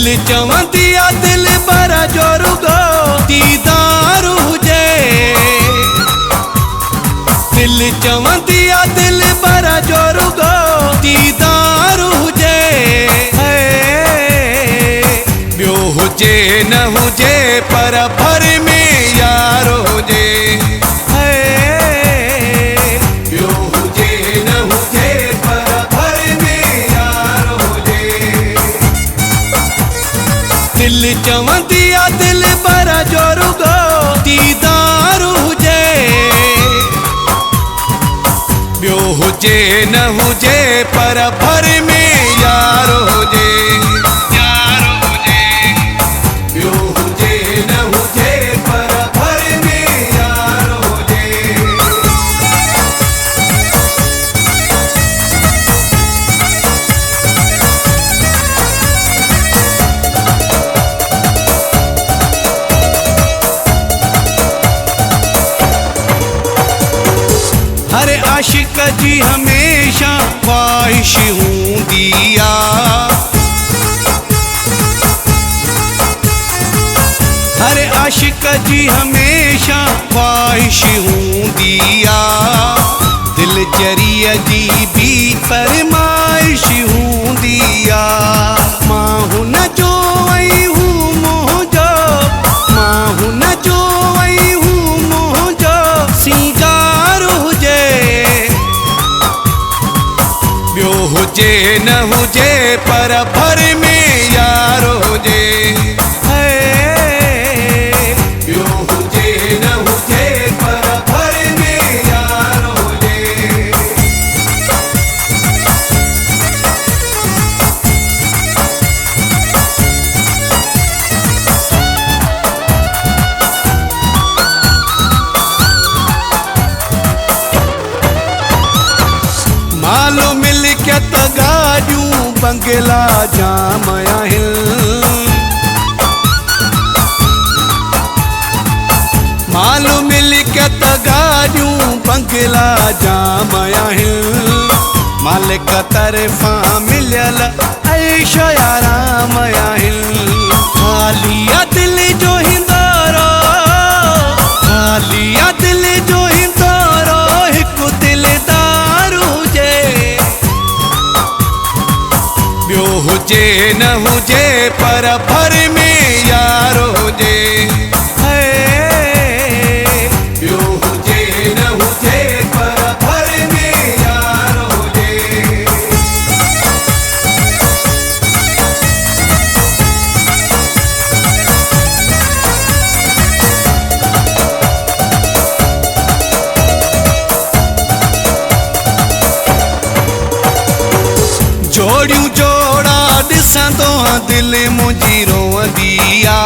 चवंदी आ दिल पर जोरुगो दीदार हुजे। दिल चवंदी आ दिल पर जोरुगो दीदार हुजे। ॿियो हुजे न हुजे पर भर में यार हुजे। ॿियो हुजे न हुजे पर भर में यार हुजे। दिल चवंदी आ दिल पर जोरुगो दीदार हुजे। ॿियो हुजे न हुजे पर भर में यार हुजे। हर आशिक जी हमेशा ख्वाहिश हूंदी आ। हर आशिक जी हमेशा ख्वाहिश हूंदी आ। दिल जरिया जी भी फरमाइश हूंदी आ। मां हुन जो ऐं हूं मुंहिंजो, मां हुन जो ऐं हूं मुंहिंजो सिंगार हुजे। ॿियो हुजे न हुजे पर भर में यार हुजे। ॿियो हुजे न हुजे पर भर में यार हुजे। मालो मिल्कियत गाॾियूं बंगला जाम आहिनि। मालो मिल्कियत गाॾियूं बंगला जाम आहिनि। मालिक तरफ़ां मिलियल ऐश आराम आहिनि। ख़ाली आ दिल जो हिंदोरो, ख़ाली आ दिल जो हिंदोरो हिकु दिलदार हुजे। ॿियो हुजे न हुजे पर भर में यार हुजे। ॿियो हुजे न हुजे पर भर में यार हुजे। जोड़ियूं जोड़ा ॾिसंदो दिल मुंहिंजी रोअंदी आ।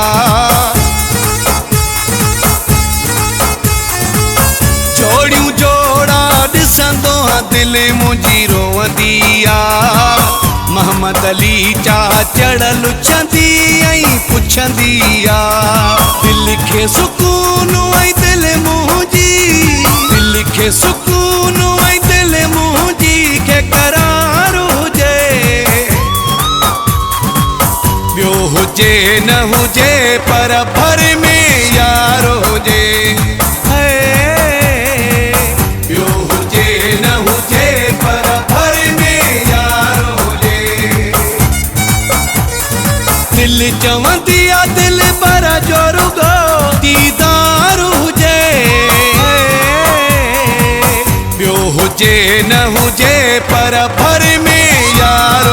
जोड़ियूं जोड़ा ॾिसंदो दिल मुंहिंजी रोअंदी आ। मोहम्मद अली चाह चढ़ल उछंदी ऐं पुछंदी आ। दिल खे सुकून ऐं दिल मुंहिंजी, दिल खे सुकून ऐं दिल मुंहिंजी खे करार हुजे। ॿियो हुजे न हुजे पर भर में यार हुजे। ॿियो हुजे न हुजे पर भर में यार हुजे। दिल चवंदी आ दिल पर जोरुगो दीदार हुजे। ॿियो हुजे न हुजे पर भर में यार